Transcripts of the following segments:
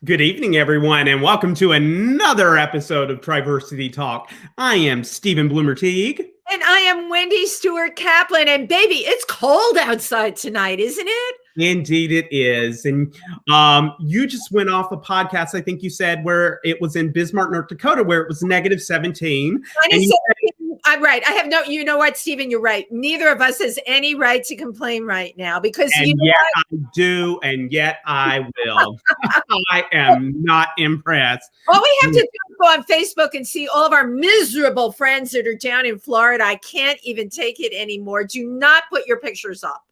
Good evening, everyone, and welcome to another episode of TriVersity Talk. I am Stephen Bloomer Teague. And I am Wendy Stewart Kaplan. And baby, it's cold outside tonight, isn't it? Indeed, it is. And you just went off a podcast, I think you said, where it was in Bismarck, North Dakota, where it was negative 17. I'm right. I have no, you know what, Stephen, you're right. Neither of us has any right to complain right now because and you know yet what? I do, and yet I will. I am not impressed. All we have to do is go on Facebook and see all of our miserable friends that are down in Florida. I can't even take it anymore. Do not put your pictures up.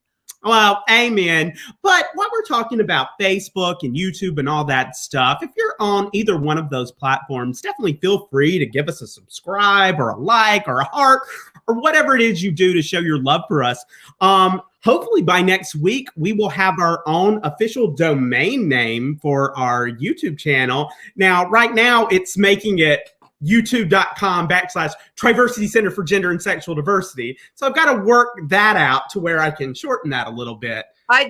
Well, amen. But while we're talking about Facebook and YouTube and all that stuff, if you're on either one of those platforms, definitely feel free to give us a subscribe or a like or a heart or whatever it is you do to show your love for us. Hopefully by next week, we will have our own official domain name for our YouTube channel. Now, right now, it's making it youtube.com/TriVersity Center for Gender and Sexual Diversity. So I've got to work that out to where I can shorten that a little bit.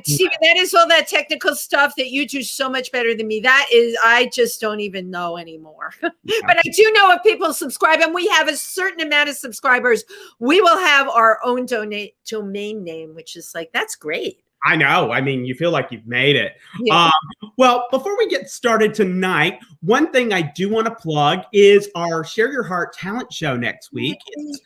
Stephen, that is all that technical stuff that you do so much better than me. That is, I just don't even know anymore. But I do know if people subscribe and we have a certain amount of subscribers, we will have our own domain name, which is like, that's great. I know. I mean, you feel like you've made it. Yeah. Well, before we get started tonight, one thing I do want to plug is our Share Your Heart talent show next week. It's,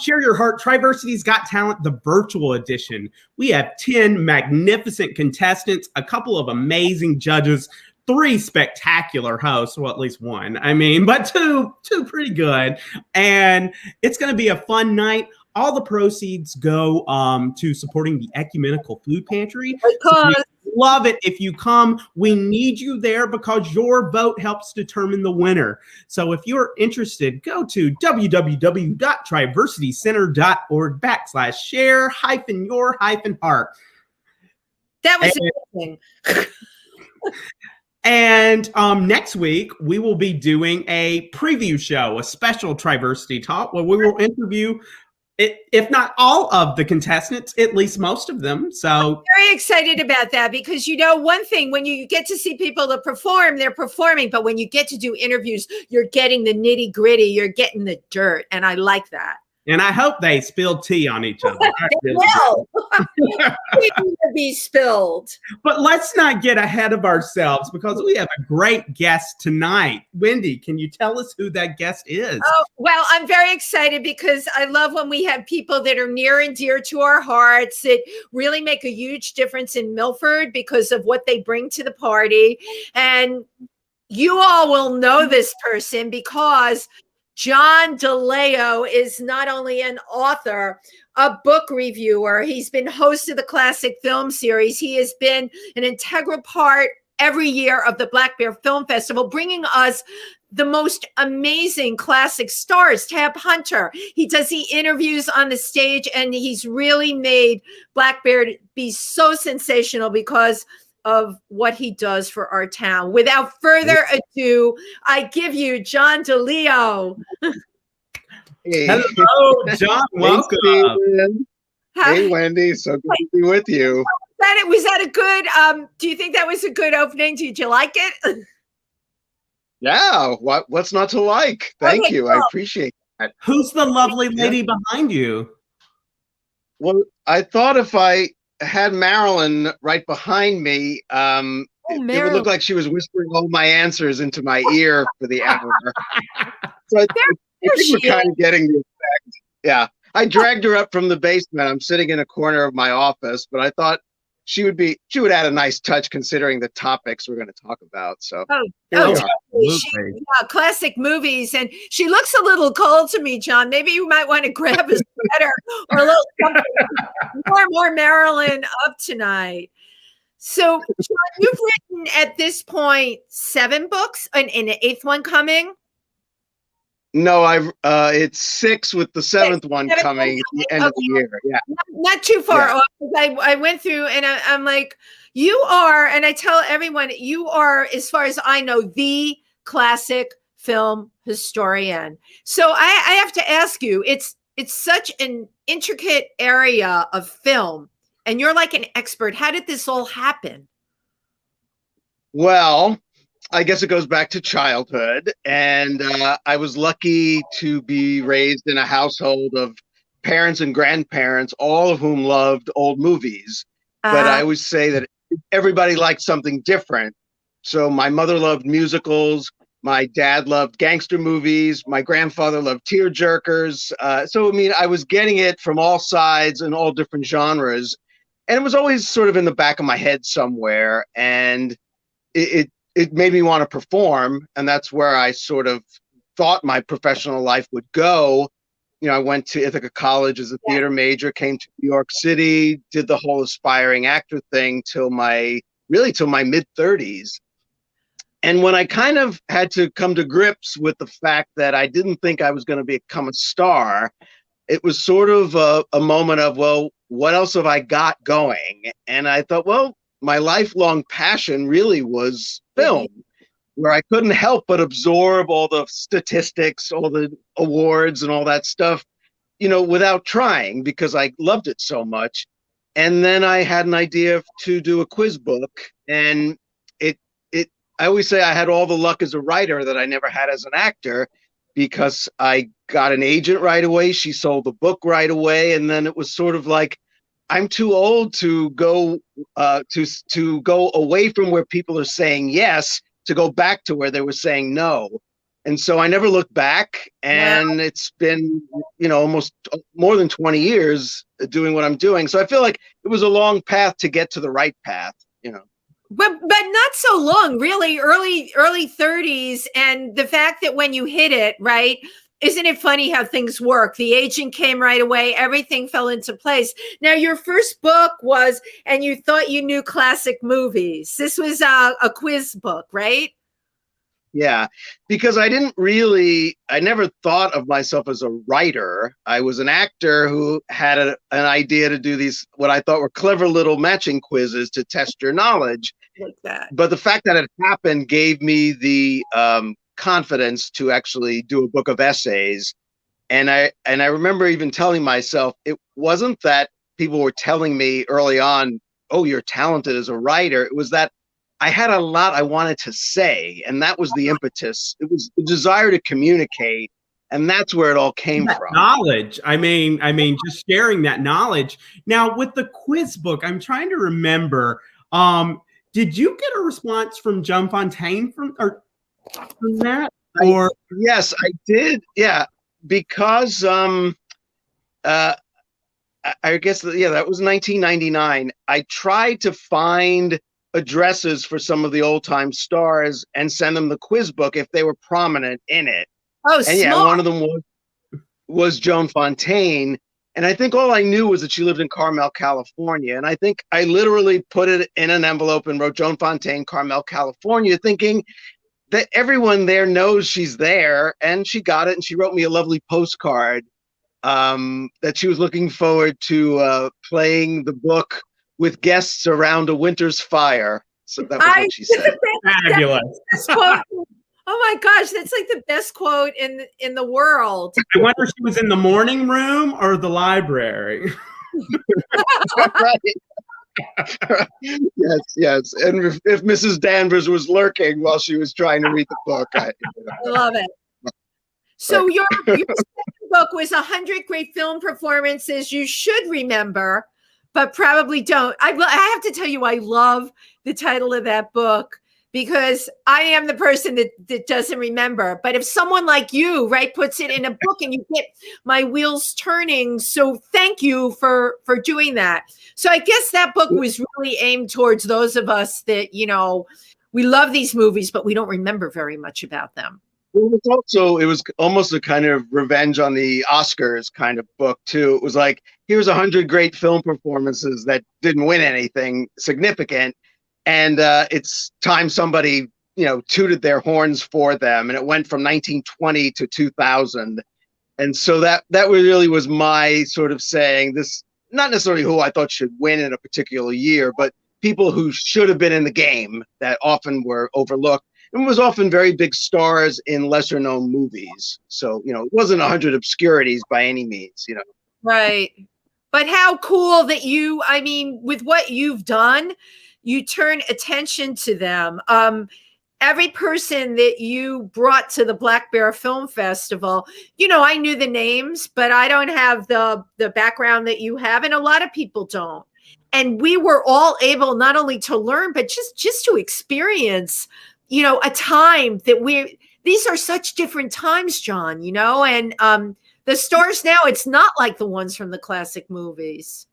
Share Your Heart, TriVersity's Got Talent, the virtual edition. We have 10 magnificent contestants, a couple of amazing judges, 3 spectacular hosts, well, at least one, I mean, but two pretty good. And it's going to be a fun night. All the proceeds go to supporting the Ecumenical Food Pantry. So love it if you come. We need you there because your vote helps determine the winner. So if you're interested, go to www.triversitycenter.org/share-your-heart. That was amazing. And next week, we will be doing a preview show, a special TriVersity Talk, where we will interview if not all of the contestants, at least most of them. So I'm very excited about that because, you know, one thing, when you get to see people to perform, they're performing. But when you get to do interviews, you're getting the nitty gritty. You're getting the dirt. And I like that. And I hope they spill tea on each other. They will. They need to be spilled. But let's not get ahead of ourselves because we have a great guest tonight. Wendy, can you tell us who that guest is? Oh, well, I'm very excited because I love when we have people that are near and dear to our hearts that really make a huge difference in Milford because of what they bring to the party. And you all will know this person because John DiLeo is not only an author, a book reviewer. He's been host of the Classic Film Series. He has been an integral part every year of the Black Bear Film Festival, bringing us the most amazing classic stars. Tab Hunter, he does the interviews on the stage, and he's really made Black Bear be so sensational because of what he does for our town. Without further ado, I give you John DiLeo. Hey. Hello, John. Welcome. Hey, Wendy. So good to be with you. Was that a good, do you think that was a good opening? Did you like it? Yeah. What's not to like? Thank you. Cool. I appreciate that. Who's the lovely lady behind you? Well, I thought if I had Marilyn right behind me, it would look like she was whispering all my answers into my ear for the hour. So I think we're kind of getting the effect. Yeah. I dragged her up from the basement. I'm sitting in a corner of my office, but I thought she would add a nice touch considering the topics we're going to talk about. So classic movies, and she looks a little cold to me, John. Maybe you might want to grab a sweater or a little something more Marilyn up tonight. So, John, you've written at this point 7 books, and an 8th one coming. No, it's 6 with the 7th one coming at the end of the year. Yeah, not too far off. I went through and I'm like, you are, and I tell everyone, you are, as far as I know, the classic film historian. So I have to ask you, it's such an intricate area of film, and you're like an expert. How did this all happen? Well, I guess it goes back to childhood. And I was lucky to be raised in a household of parents and grandparents, all of whom loved old movies. But I always say that everybody liked something different. So my mother loved musicals. My dad loved gangster movies. My grandfather loved tearjerkers. So, I mean, I was getting it from all sides and all different genres. And it was always sort of in the back of my head somewhere. And it made me want to perform. And that's where I sort of thought my professional life would go. You know, I went to Ithaca College as a theater major, came to New York City, did the whole aspiring actor thing till my mid-30s. And when I kind of had to come to grips with the fact that I didn't think I was going to become a star, it was sort of a moment of, well, what else have I got going? And I thought, well, my lifelong passion really was film, where I couldn't help but absorb all the statistics, all the awards and all that stuff, you know, without trying, because I loved it so much. And then I had an idea to do a quiz book, and I always say I had all the luck as a writer that I never had as an actor, because I got an agent right away. She sold the book right away. And then it was sort of like, I'm too old to go to go away from where people are saying yes, to go back to where they were saying no. And so I never looked back. And it's been, you know, almost more than 20 years doing what I'm doing. So I feel like it was a long path to get to the right path, you know. But not so long, really, early 30s. And the fact that when you hit it, right, isn't it funny how things work? The agent came right away. Everything fell into place. Now, your first book was, and you thought you knew classic movies. This was a quiz book, right? Yeah, because I never thought of myself as a writer. I was an actor who had an idea to do these, what I thought were clever little matching quizzes to test your knowledge. Like that. But the fact that it happened gave me the confidence to actually do a book of essays. And I remember even telling myself, it wasn't that people were telling me early on, oh, you're talented as a writer. It was that I had a lot I wanted to say, and that was the impetus. It was the desire to communicate, and that's where it all came from. Knowledge. I mean, just sharing that knowledge. Now, with the quiz book, I'm trying to remember. Did you get a response from John Fontaine from that? Or yes, I did. Yeah, because I guess that was 1999. I tried to find addresses for some of the old time stars and send them the quiz book if they were prominent in it. Oh, and smart. Yeah, one of them was Joan Fontaine. And I think all I knew was that she lived in Carmel, California. And I think I literally put it in an envelope and wrote Joan Fontaine, Carmel, California, thinking that everyone there knows she's there. And she got it. And she wrote me a lovely postcard that she was looking forward to playing the book with guests around a winter's fire. So that was what she said. Fabulous. Oh my gosh, that's like the best quote in the world. I wonder if she was in the morning room or the library. Right. Yes. And if Mrs. Danvers was lurking while she was trying to read the book. I love it. So your second book was 100 Great Film Performances You Should Remember, but probably don't. I have to tell you, I love the title of that book, because I am the person that doesn't remember. But if someone like you, right, puts it in a book, and you get my wheels turning. So thank you for doing that. So I guess that book was really aimed towards those of us that, you know, we love these movies, but we don't remember very much about them. Well, it was almost a kind of revenge on the Oscars kind of book too. It was like, here's 100 great film performances that didn't win anything significant. And it's time somebody, you know, tooted their horns for them. And it went from 1920 to 2000. And so that really was my sort of saying this, not necessarily who I thought should win in a particular year, but people who should have been in the game that often were overlooked. And was often very big stars in lesser known movies. So, you know, it wasn't 100 obscurities by any means, you know. Right. But how cool that you, I mean, with what you've done, you turn attention to them. every person that you brought to the Black Bear Film Festival, you know, I knew the names, but I don't have the background that you have, and a lot of people don't. And we were all able not only to learn, but just to experience, you know, a time that these are such different times, John, you know, and the stars now, it's not like the ones from the classic movies.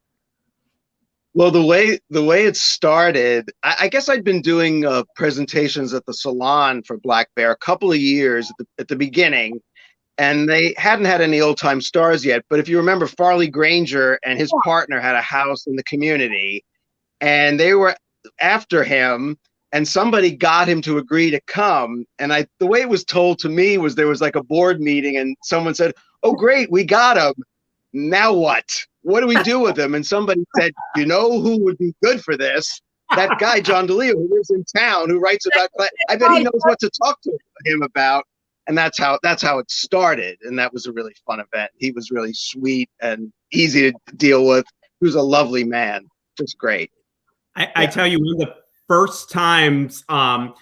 Well, the way it started, I guess I'd been doing presentations at the salon for Black Bear a couple of years at the beginning, and they hadn't had any old time stars yet. But if you remember, Farley Granger and his partner had a house in the community, and they were after him, and somebody got him to agree to come. And the way it was told to me was there was like a board meeting, and someone said, "Oh, great, we got him. Now what? What do we do with him?" And somebody said, "You know who would be good for this? That guy, John DiLeo, who lives in town, who writes about, I bet he knows what to talk to him about." And that's how it started. And that was a really fun event. He was really sweet and easy to deal with. He was a lovely man. Just great. I tell you, one of the first times I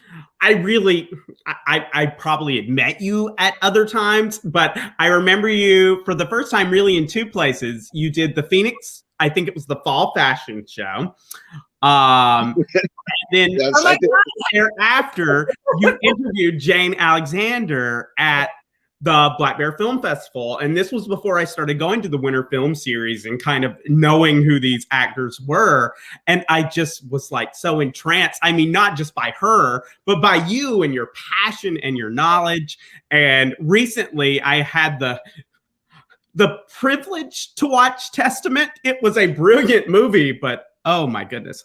probably had met you at other times, but I remember you for the first time really in two places. You did the Phoenix, I think it was the fall fashion show. And then thereafter, you interviewed Jane Alexander at the Black Bear Film Festival. And this was before I started going to the Winter Film Series and kind of knowing who these actors were. And I just was like so entranced. I mean, not just by her, but by you and your passion and your knowledge. And recently I had the privilege to watch Testament. It was a brilliant movie, but oh my goodness.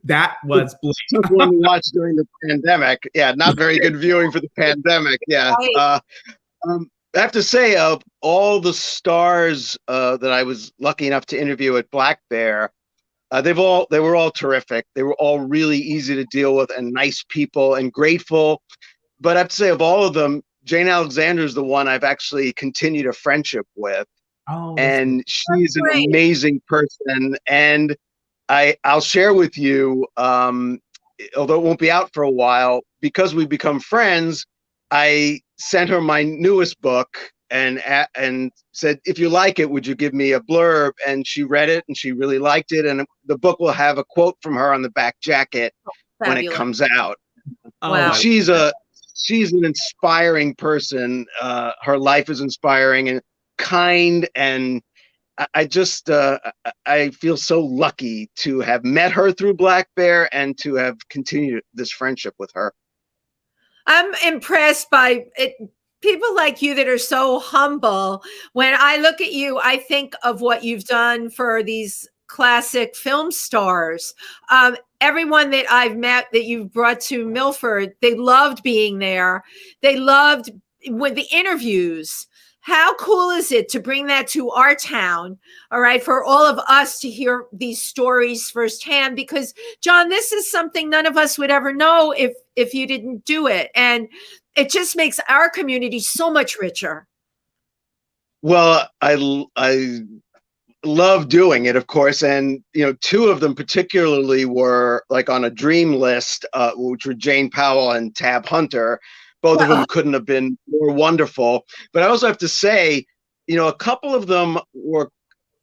That was took one to watch during the pandemic. Yeah, not very good viewing for the pandemic. Yeah. I have to say, of all the stars that I was lucky enough to interview at Black Bear, they were all terrific. They were all really easy to deal with and nice people and grateful. But I have to say, of all of them, Jane Alexander is the one I've actually continued a friendship with. Oh, and she's an amazing person. And I'll share with you, although it won't be out for a while, because we've become friends, I sent her my newest book and said, "If you like it, would you give me a blurb?" And she read it and she really liked it. And the book will have a quote from her on the back jacket when it comes out. Wow. She's an inspiring person. Her life is inspiring and kind, and I feel so lucky to have met her through Black Bear and to have continued this friendship with her. I'm impressed by it. People like you that are so humble. When I look at you, I think of what you've done for these classic film stars. Everyone that I've met that you've brought to Milford, they loved being there. They loved with the interviews. How cool is it to bring that to our town, all right, for all of us to hear these stories firsthand? Because, John, this is something none of us would ever know if you didn't do it. And it just makes our community so much richer. Well, I love doing it, of course. And, you know, two of them particularly were like on a dream list, which were Jane Powell and Tab Hunter. Both of them couldn't have been more wonderful. But I also have to say, you know, a couple of them were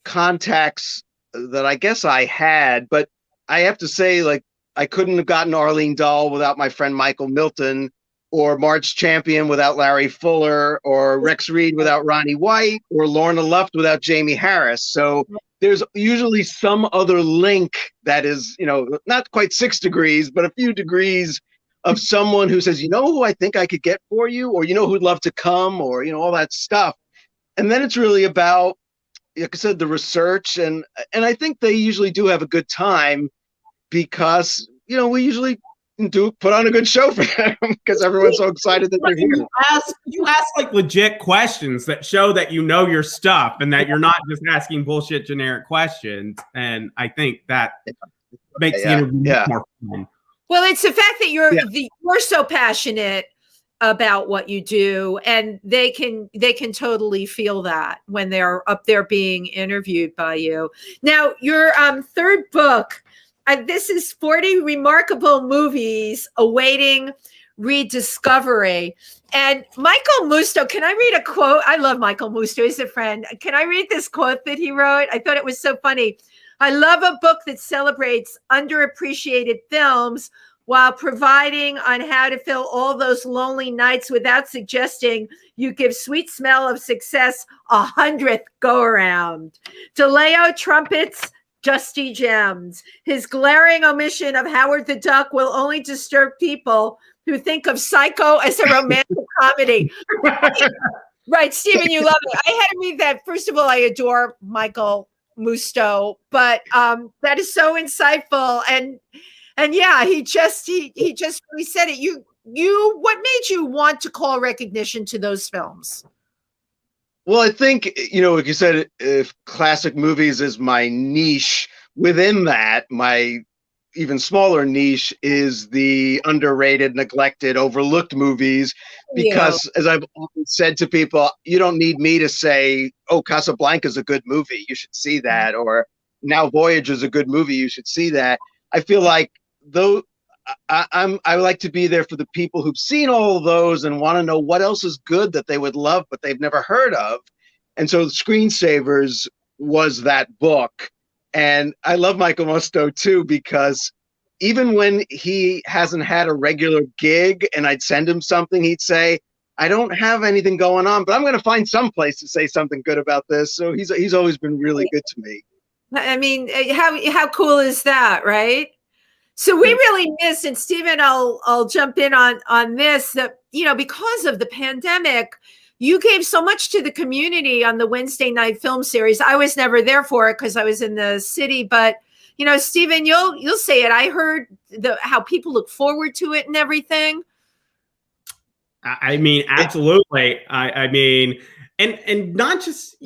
contacts that I guess I had, but I have to say, like, I couldn't have gotten Arlene Dahl without my friend Michael Milton, or Marge Champion without Larry Fuller, or Rex Reed without Ronnie White, or Lorna Luft without Jamie Harris. So there's usually some other link that is, you know, not quite 6 degrees, but a few degrees of someone who says, you know who I think I could get for you, or you know who'd love to come, or, you know, all that stuff. And then it's really about, like I said, the research, and I think they usually do have a good time because, you know, we usually do put on a good show for them because everyone's so excited that they're here. You ask like legit questions that show that you know your stuff and that you're not just asking bullshit generic questions. And I think that makes the interview more fun. Well, it's the fact that you're so passionate about what you do, and they can totally feel that when they're up there being interviewed by you. Now, your third book this is 40 remarkable movies awaiting rediscovery. And Michael Musto, can I read a quote? I love Michael Musto. He's a friend. Can I read this quote that he wrote? I thought it was so funny. I love a book that celebrates underappreciated films while providing on how to fill all those lonely nights without suggesting you give Sweet Smell of Success 100th go-around. DiLeo trumpets Dusty Gems. His glaring omission of Howard the Duck will only disturb people who think of Psycho as a romantic comedy. Right, Stephen, you love it. I had to read that. First of all, I adore Michael Musto, but that is so insightful. And yeah, he just really said it. You what made you want to call recognition to those films? Well, I think, like you said, if classic movies is my niche, within that, my even smaller niche is the underrated, neglected, overlooked movies. Because as I've often said to people, you don't need me to say, oh, Casablanca is a good movie, you should see that. Or Now Voyage is a good movie, you should see that. I feel like though I like to be there for the people who've seen all of those and want to know what else is good that they would love, but they've never heard of. And so Screensavers was that book. And I love Michael Musto too, because even when he hasn't had a regular gig and I'd send him something, he'd say, I don't have anything going on, but I'm going to find some place to say something good about this. So he's always been really good to me. I mean, how cool is that, right? So we really missed, and Stephen, I'll jump in on this, that, because of the pandemic, you gave so much to the community on the Wednesday night film series. I was never there for it because I was in the city, but Stephen, you'll say it. I heard how people look forward to it and everything. I mean, absolutely. I mean, and not just,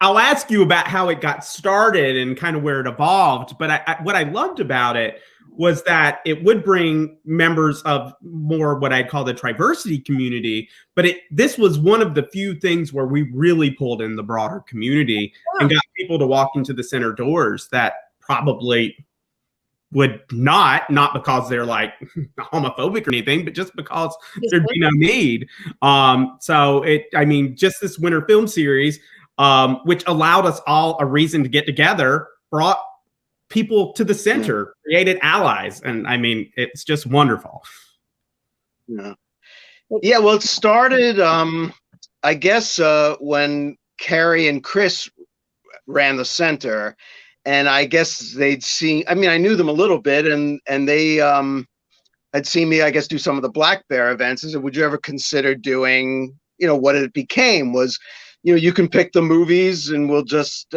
I'll ask you about how it got started and kind of where it evolved. But what I loved about it was that it would bring members of more what I'd call the TriVersity community. But this was one of the few things where we really pulled in the broader community and got people to walk into the center doors that probably would not because they're like homophobic or anything, but just because there'd be no need. Just this winter film series, which allowed us all a reason to get together, brought people to the center, created allies. And I mean, it's just wonderful. Yeah. Well, it started, I guess, when Carrie and Chris ran the center. And I guess they'd seen, I knew them a little bit, and they had seen me, I guess, do some of the Black Bear events. And said, would you ever consider doing, what it became was, you can pick the movies and we'll just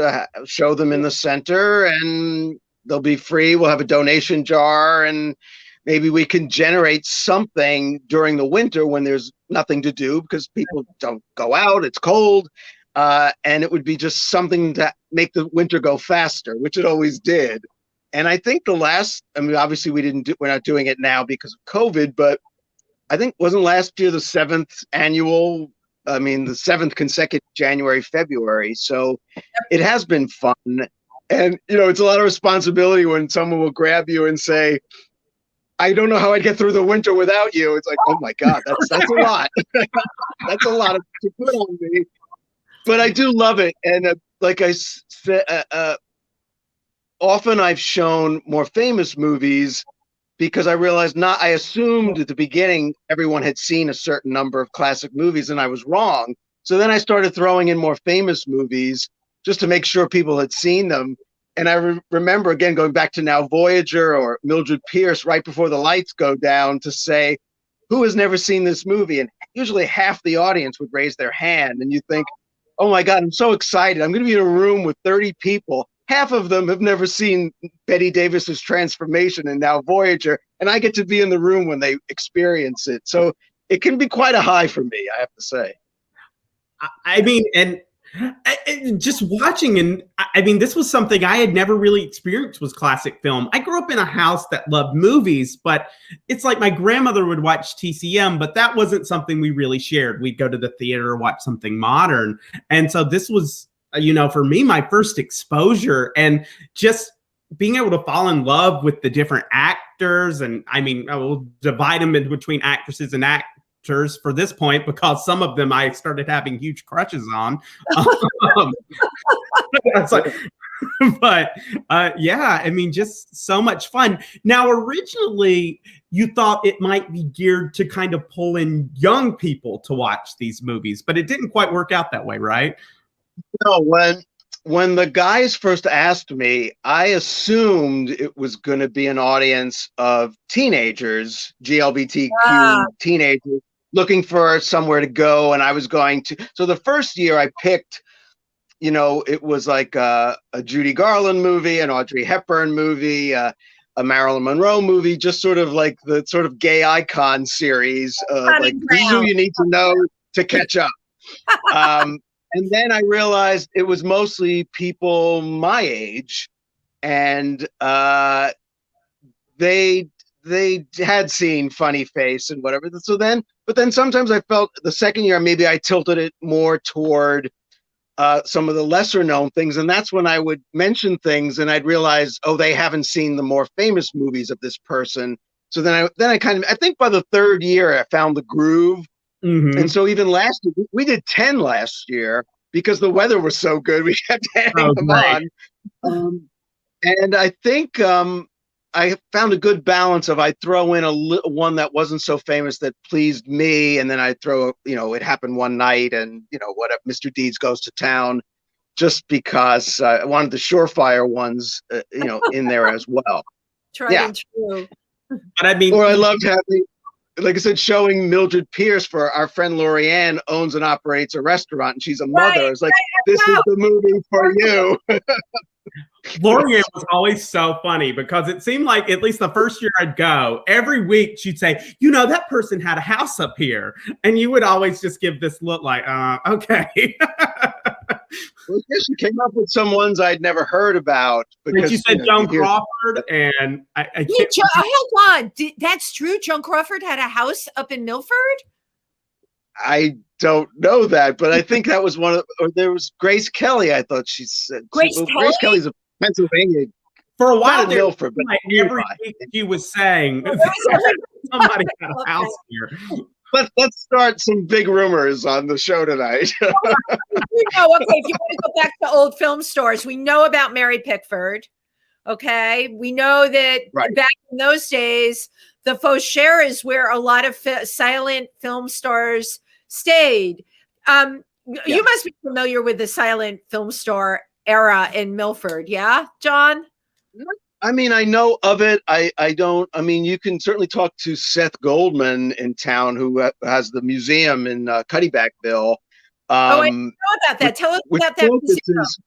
show them in the center and they'll be free. We'll have a donation jar and maybe we can generate something during the winter when there's nothing to do because people don't go out, it's cold. And it would be just something to make the winter go faster, which it always did. And I think obviously we're not doing it now because of COVID, but I think wasn't last year the 7th consecutive January, February. So it has been fun. And, it's a lot of responsibility when someone will grab you and say, I don't know how I'd get through the winter without you. It's like, oh my God, that's a lot. That's a lot to put on me. But I do love it. And like I said, often I've shown more famous movies because I realized I assumed at the beginning everyone had seen a certain number of classic movies, and I was wrong. So then I started throwing in more famous movies just to make sure people had seen them. And I remember, again, going back to Now Voyager or Mildred Pierce right before the lights go down to say, who has never seen this movie? And usually half the audience would raise their hand. And you think, oh my God, I'm so excited. I'm going to be in a room with 30 people. Half of them have never seen Betty Davis's transformation in Now Voyager, and I get to be in the room when they experience it. So it can be quite a high for me, I have to say. I mean, and just watching, and I mean, this was something I had never really experienced was classic film. I grew up in a house that loved movies, but it's like my grandmother would watch TCM, but that wasn't something we really shared. We'd go to the theater or watch something modern. And so this was for me, my first exposure, and just being able to fall in love with the different actors. And I mean, I will divide them in between actresses and actors for this point, because some of them I started having huge crushes on. It's like, but yeah, I mean, just so much fun. Now, originally, you thought it might be geared to kind of pull in young people to watch these movies, but it didn't quite work out that way, right? No, when the guys first asked me, I assumed it was going to be an audience of teenagers, GLBTQ teenagers, looking for somewhere to go, and I was going to. So the first year I picked, it was like a Judy Garland movie, an Audrey Hepburn movie, a Marilyn Monroe movie, just sort of like the sort of gay icon series. Like, this is who you need to know to catch up. And then I realized it was mostly people my age, and they had seen Funny Face and whatever. But then sometimes I felt the second year maybe I tilted it more toward some of the lesser known things, and that's when I would mention things and I'd realize, oh, they haven't seen the more famous movies of this person. So then I think by the third year I found the groove. Mm-hmm. And so even last year, we did 10 last year because the weather was so good. We kept adding them on. And I think I found a good balance of I throw in one that wasn't so famous that pleased me, and then I throw, It Happened One Night, and whatever, Mr. Deeds Goes to Town, just because I wanted the surefire ones, in there as well. Tried and true. But I mean, or I loved having, like I said, showing Mildred Pierce for our friend Lorianne owns and operates a restaurant, and she's a mother. It's like, this is the movie for you. Lorianne was always so funny because it seemed like, at least the first year I'd go, every week she'd say, that person had a house up here. And you would always just give this look like, okay. Well, I guess she came up with some ones I'd never heard about. Because you said Joan Crawford, and I can't. Hold on. That's true? Joan Crawford had a house up in Milford? I don't know that, but I think that was or there was Grace Kelly. I thought she said. Grace Kelly's a Pennsylvania. For a while, there, Milford, but every week she was saying somebody had a house here. Let's start some big rumors on the show tonight. Okay, if you want to go back to old film stars, we know about Mary Pickford. Okay, we know that back in those days, the Fauchère is where a lot of silent film stars stayed. You must be familiar with the silent film star era in Milford, yeah, John? I mean, I know of it. I don't. I mean, you can certainly talk to Seth Goldman in town, who has the museum in Cuddybackville. I know about that. Tell us about that.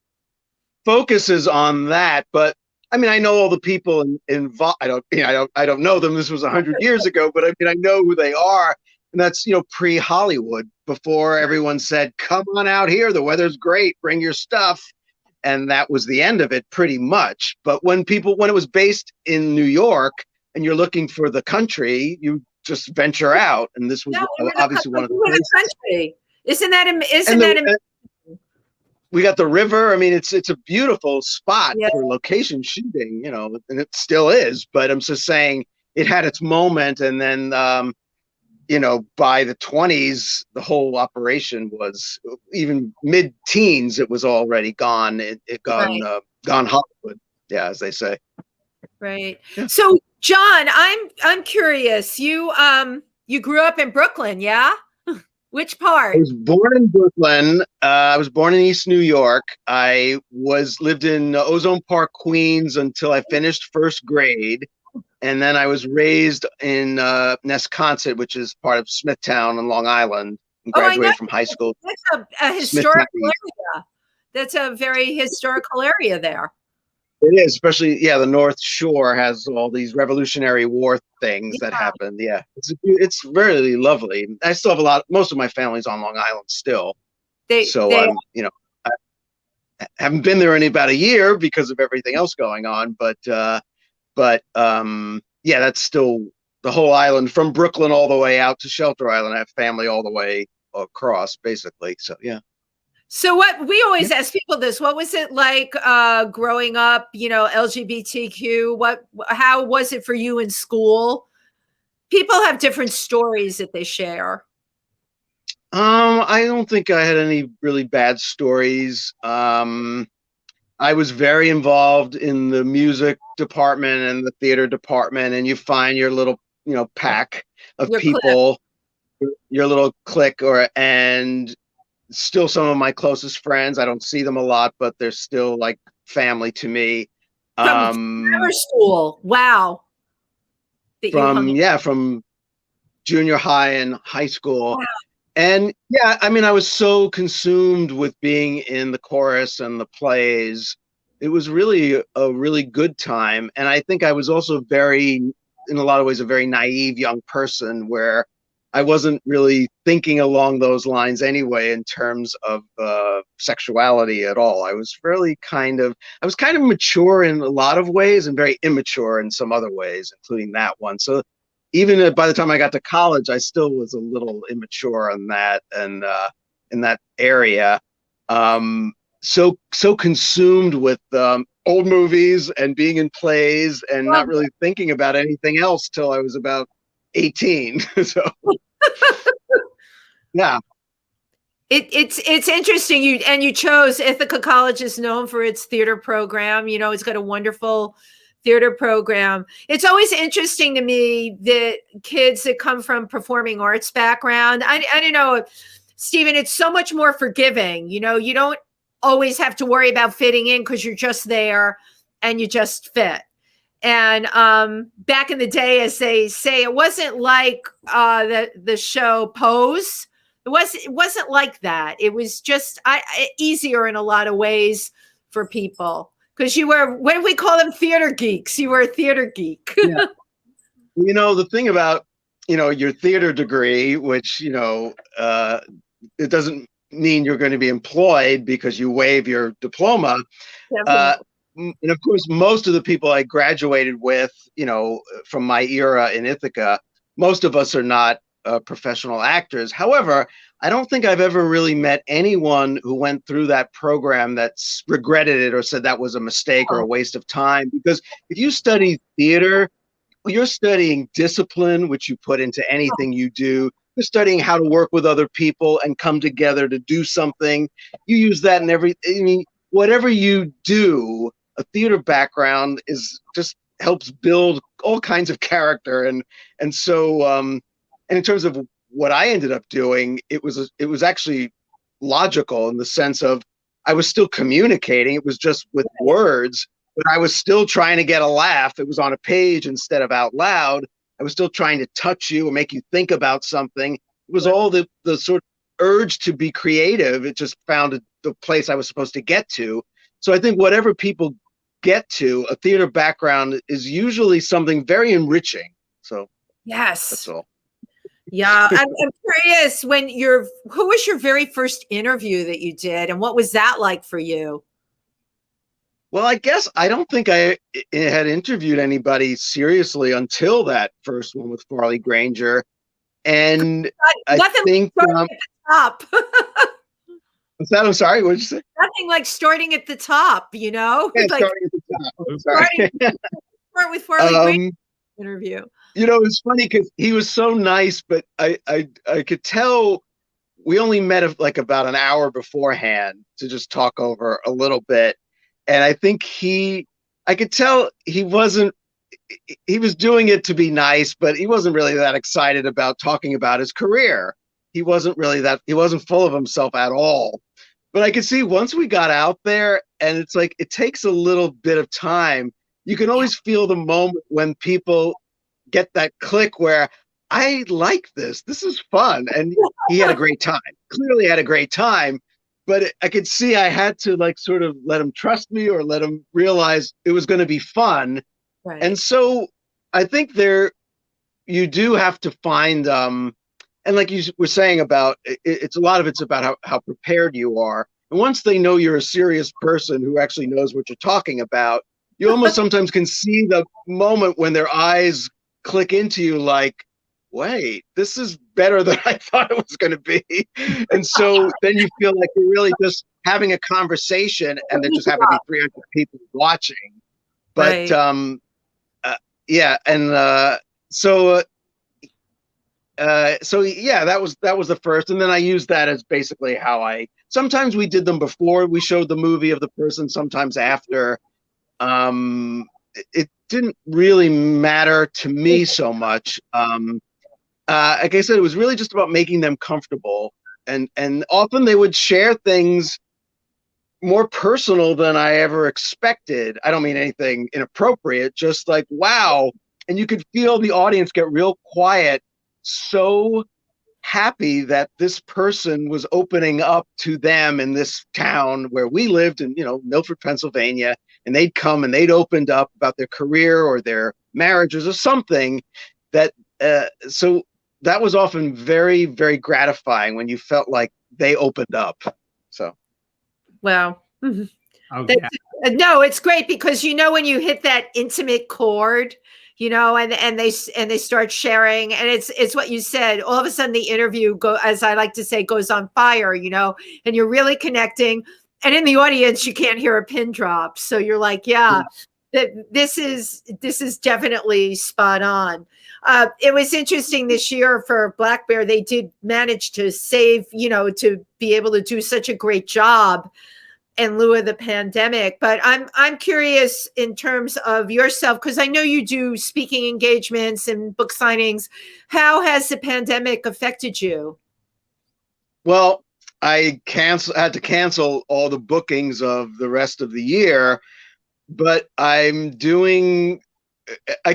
Focuses on that, but I mean, I know all the people involved. I don't know them. This was 100 years ago, but I mean, I know who they are, and that's pre-Hollywood, before everyone said, "Come on out here. The weather's great. Bring your stuff." And that was the end of it, pretty much. But when it was based in New York and you're looking for the country, you just venture out. And this was obviously one of the places. Country. Isn't that we got the river. I mean, it's a beautiful spot for location shooting, and it still is. But I'm just saying it had its moment. And then, by the 20s, the whole operation was, even mid-teens, it was already gone. It gone Hollywood, as they say. Right. Yeah. So, John, I'm curious. You grew up in Brooklyn, yeah? Which part? I was born in Brooklyn. I was born in East New York. I lived in Ozone Park, Queens, until I finished first grade. And then I was raised in Nesconset, which is part of Smithtown on Long Island, and graduated from high school. That's a historical area. That's a very historical area there. It is, especially, the North Shore has all these Revolutionary War things that happened. Yeah, it's really lovely. I still have most of my family's on Long Island still. I haven't been there in about a year because of everything else going on, but that's still the whole island, from Brooklyn all the way out to Shelter Island. I have family all the way across, basically. So, yeah. So what we always ask people this, what was it like growing up, LGBTQ? How was it for you in school? People have different stories that they share. I don't think I had any really bad stories. I was very involved in the music department and the theater department, and you find your little, pack of people, your little clique, and still some of my closest friends. I don't see them a lot, but they're still like family to me. From grammar school. Wow. From junior high and high school. Wow. And I was so consumed with being in the chorus and the plays. It was really a really good time. And I think I was also in a lot of ways, a very naive young person where I wasn't really thinking along those lines anyway in terms of sexuality at all. I was kind of mature in a lot of ways and very immature in some other ways, including that one. So even by the time I got to college, I still was a little immature on that and in that area. So consumed with old movies and being in plays and not really thinking about anything else till I was about 18. So yeah. It's interesting. You chose Ithaca College is known for its theater program. It's got a wonderful theater program. It's always interesting to me that kids that come from performing arts background, I don't know, Stephen, it's so much more forgiving. You don't always have to worry about fitting in because you're just there and you just fit. And back in the day, as they say, it wasn't like the show Pose. It wasn't like that. It was just easier in a lot of ways for people. Because you were, what do we call them? Theater geeks. You were a theater geek. Yeah. The thing about, your theater degree, which, it doesn't mean you're going to be employed because you waive your diploma. And of course, most of the people I graduated with, from my era in Ithaca, most of us are not professional actors. However, I don't think I've ever really met anyone who went through that program that's regretted it or said that was a mistake or a waste of time. Because if you study theater, you're studying discipline, which you put into anything you do. You're studying how to work with other people and come together to do something. You use that in whatever you do, a theater background helps build all kinds of character. And so, and in terms of what I ended up doing, it was actually logical in the sense of I was still communicating. It was just with words, but I was still trying to get a laugh. It was on a page instead of out loud. I was still trying to touch you or make you think about something. It was all the sort of urge to be creative. It just found the place I was supposed to get to. So I think whatever people get to, a theater background is usually something very enriching. So yes, that's all. Yeah, I'm curious. Who was your very first interview that you did, and what was that like for you? Well, I guess I don't think I had interviewed anybody seriously until that first one with Farley Granger, and I think at the top. What's that? I'm sorry. What did you say? Nothing like starting at the top, Yeah, like starting at the top. I'm sorry. Start with Farley Granger interview. It's funny because he was so nice, but I could tell we only met like about an hour beforehand to just talk over a little bit. And I think I could tell he was doing it to be nice, but he wasn't really that excited about talking about his career. He wasn't full of himself at all. But I could see once we got out there, and it's like, it takes a little bit of time. You can always feel the moment when people get that click where I like this. This is fun. And he had a great time. Clearly had a great time. But I could see I had to sort of let him trust me or let him realize it was going to be fun. Right. And so I think you do have to find, and like you were saying about, it's a lot of it's about how prepared you are. And once they know you're a serious person who actually knows what you're talking about, you almost sometimes can see the moment when their eyes click into you like, wait, this is better than I thought it was going to be. And so then you feel like you're really just having a conversation, and there just happen to be 300 people watching. But Right. yeah, and so yeah, that was the first, and then I used that as basically how sometimes we did them before we showed the movie of the person, sometimes after. It didn't really matter to me so much. Like I said, it was really just about making them comfortable, and often they would share things more personal than I ever expected. I don't mean anything inappropriate, just like, wow. And you could feel the audience get real quiet, so happy that this person was opening up to them in this town where we lived in, Milford, Pennsylvania, and they'd come and they'd opened up about their career or their marriages or something that, so that was often very, very gratifying when you felt like they opened up. So. Wow. Okay. No, it's great because when you hit that intimate chord, and they start sharing, and it's what you said. All of a sudden, the interview as I like to say, goes on fire. And you're really connecting. And in the audience, you can't hear a pin drop. So you're like, yeah. This is definitely spot on. It was interesting this year for Black Bear. They did manage to save, to be able to do such a great job in lieu of the pandemic. But I'm curious in terms of yourself, because I know you do speaking engagements and book signings. How has the pandemic affected you? Well, I had to cancel all the bookings of the rest of the year, but I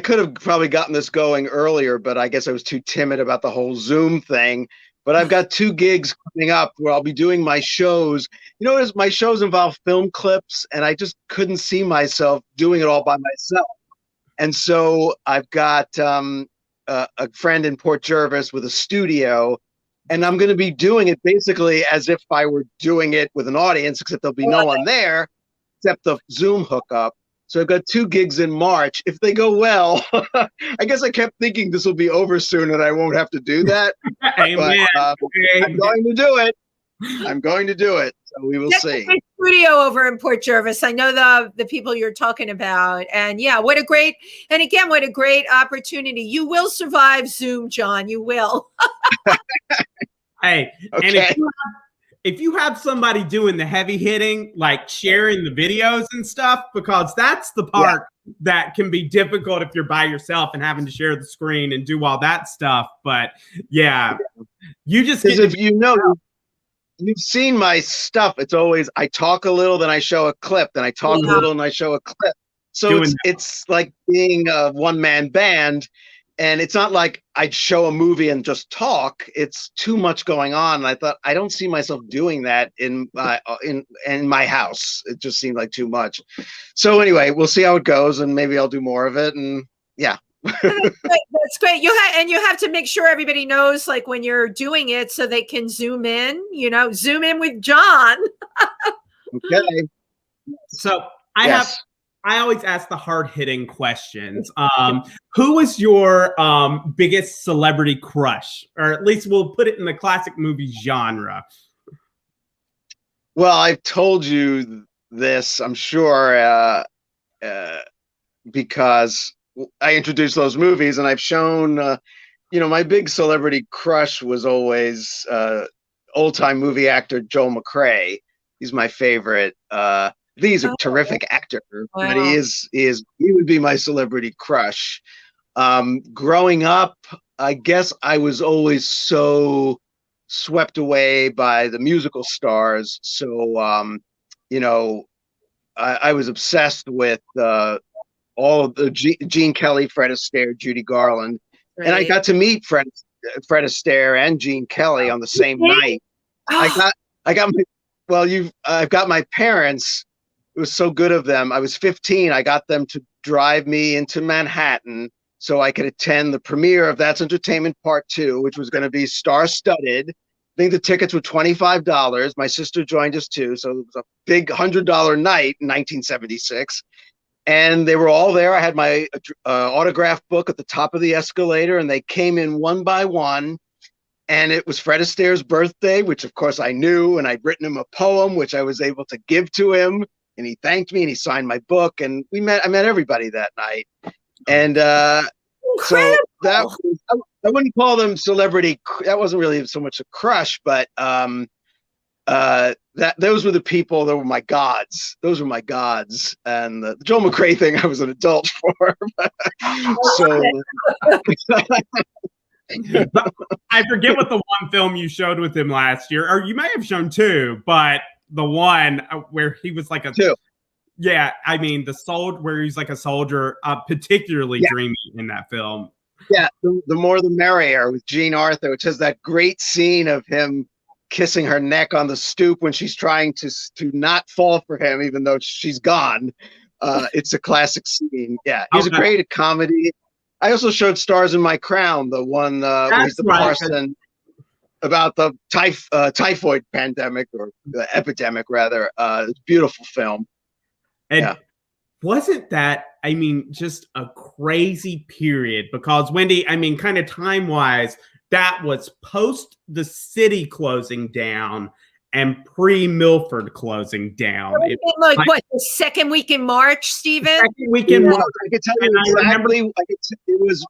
could have probably gotten this going earlier, but I guess I was too timid about the whole Zoom thing. But I've got 2 gigs coming up where I'll be doing my shows. My shows involve film clips, and I just couldn't see myself doing it all by myself. And so I've got a friend in Port Jervis with a studio, and I'm going to be doing it basically as if I were doing it with an audience, except there'll be no one there except the Zoom hookup. So I've got 2 gigs in March. If they go well, I guess I kept thinking this will be over soon and I won't have to do that. Amen. But I'm going to do it. I'm going to do it. So we will see. A studio over in Port Jervis. I know the people you're talking about. And yeah, what a great opportunity. You will survive Zoom, John. You will. Hey, okay. And if you have somebody doing the heavy hitting, like sharing the videos and stuff, because that's the part that can be difficult if you're by yourself and having to share the screen and do all that stuff. But yeah, you just get if you've seen my stuff, it's always I talk a little, then I show a clip, then I talk a little and I show a clip. So it's like being a one-man band. And it's not like I'd show a movie and just talk. It's too much going on. And I thought, I don't see myself doing that in my house. It just seemed like too much. So anyway, we'll see how it goes, and maybe I'll do more of it. And yeah. That's great. You have to make sure everybody knows, like, when you're doing it, so they can zoom in. Zoom in with John. Okay. So I always ask the hard-hitting questions. Who was your biggest celebrity crush? Or at least we'll put it in the classic movie genre. Well, I've told you this, I'm sure, because I introduced those movies, and I've shown, my big celebrity crush was always old-time movie actor Joel McCrea. He's my favorite. He's a terrific actor, but he would be my celebrity crush. Growing up, I guess I was always so swept away by the musical stars. So, I was obsessed with all of the Gene Kelly, Fred Astaire, Judy Garland, and I got to meet Fred Astaire and Gene Kelly on the same night. I've got my parents. It was so good of them. I was 15. I got them to drive me into Manhattan so I could attend the premiere of That's Entertainment Part 2, which was going to be star-studded. I think the tickets were $25. My sister joined us too, so it was a big $100 night in 1976. And they were all there. I had my autograph book at the top of the escalator, and they came in one by one. And it was Fred Astaire's birthday, which of course I knew, and I'd written him a poem, which I was able to give to him. And he thanked me, and he signed my book, and I met everybody that night. And so that was, I wouldn't call them celebrity. That wasn't really so much a crush, but those were the people that were my gods. Those were my gods. And the Joel McRae thing, I was an adult for. So I forget what the one film you showed with him last year, or you may have shown two, but the one where he was like two. Yeah, I mean where he's like a soldier, particularly dreamy in that film. Yeah, the more the merrier with Jean Arthur, which has that great scene of him kissing her neck on the stoop when she's trying to not fall for him, even though she's gone. It's a classic scene. Yeah, he's great at comedy. I also showed Stars in My Crown, the one where he's the parson about the typhoid pandemic, or the epidemic, rather. It's a beautiful film. And wasn't that, I mean, just a crazy period? Because Wendy, I mean, kind of time-wise, that was post the city closing down and pre-Milford closing down. Like what, the second week in March, Stephen? Second week in March. I could tell you exactly.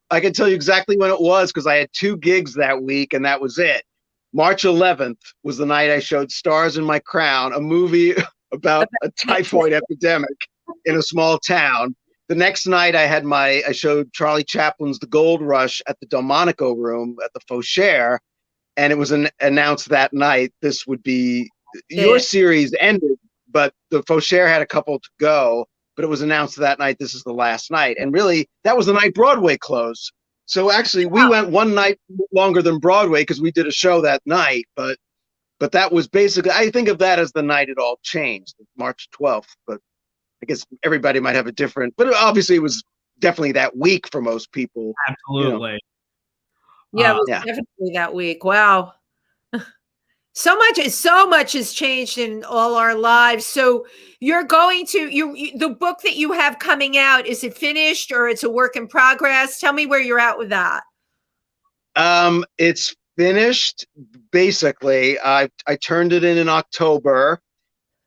I could tell you exactly when it was, because I had 2 gigs that week, and that was it. March 11th was the night I showed Stars in My Crown, a movie about a typhoid epidemic in a small town. The next night I showed Charlie Chaplin's The Gold Rush at the Delmonico Room at the Fauchère, and it was announced that night this would be, your series ended, but the Fauchère had a couple to go, but it was announced that night this is the last night. And really, that was the night Broadway closed. So actually, we went one night longer than Broadway because we did a show that night, but that was basically, I think of that as the night it all changed, March 12th. But I guess everybody might have a different, but obviously it was definitely that week for most people. Absolutely. Yeah, it was definitely that week. Wow. So much has changed in all our lives. So you're going to, the book that you have coming out, is it finished or it's a work in progress? Tell me where you're at with that. It's finished, basically. I turned it in October.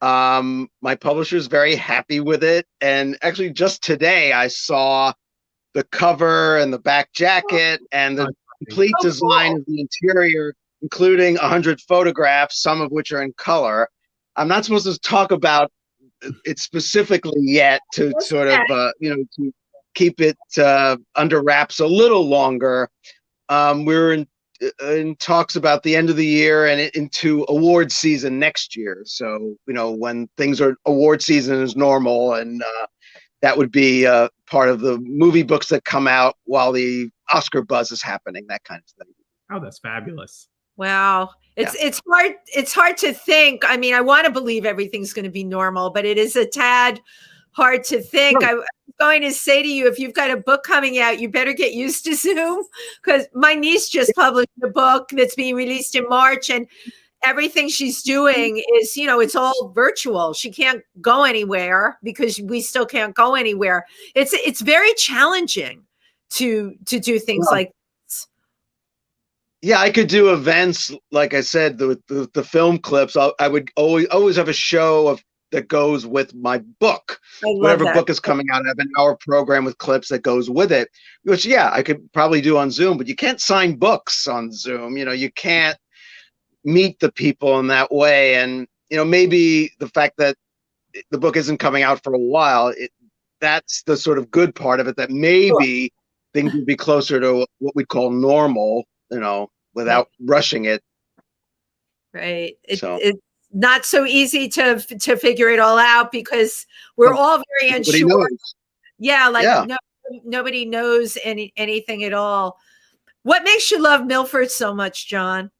My publisher is very happy with it. And actually just today I saw the cover and the back jacket and the complete design of the interior, including 100 photographs, some of which are in color. I'm not supposed to talk about it specifically yet, to sort of, to keep it under wraps a little longer. We're in talks about the end of the year and into award season next year. So, when things are, award season is normal, and that would be part of the movie books that come out while the Oscar buzz is happening, that kind of thing. Oh, that's fabulous. Wow. It's hard to think. I mean, I want to believe everything's going to be normal, but it is a tad hard to think. I was going to say to you, if you've got a book coming out, you better get used to Zoom, because my niece just published a book that's being released in March, and everything she's doing is, it's all virtual. She can't go anywhere because we still can't go anywhere. It's very challenging to do things like this. Yeah, I could do events, like I said, the film clips. I would always have a show that goes with my book. Whatever book is coming out, I have an hour program with clips that goes with it, which, I could probably do on Zoom, but you can't sign books on Zoom. You can't meet the people in that way. And, maybe the fact that the book isn't coming out for a while, that's the sort of good part of it, that maybe things would be closer to what we'd call normal, without rushing it. Right. It's not so easy to figure it all out, because we're all very unsure. Nobody knows anything at all. What makes you love Milford so much, John?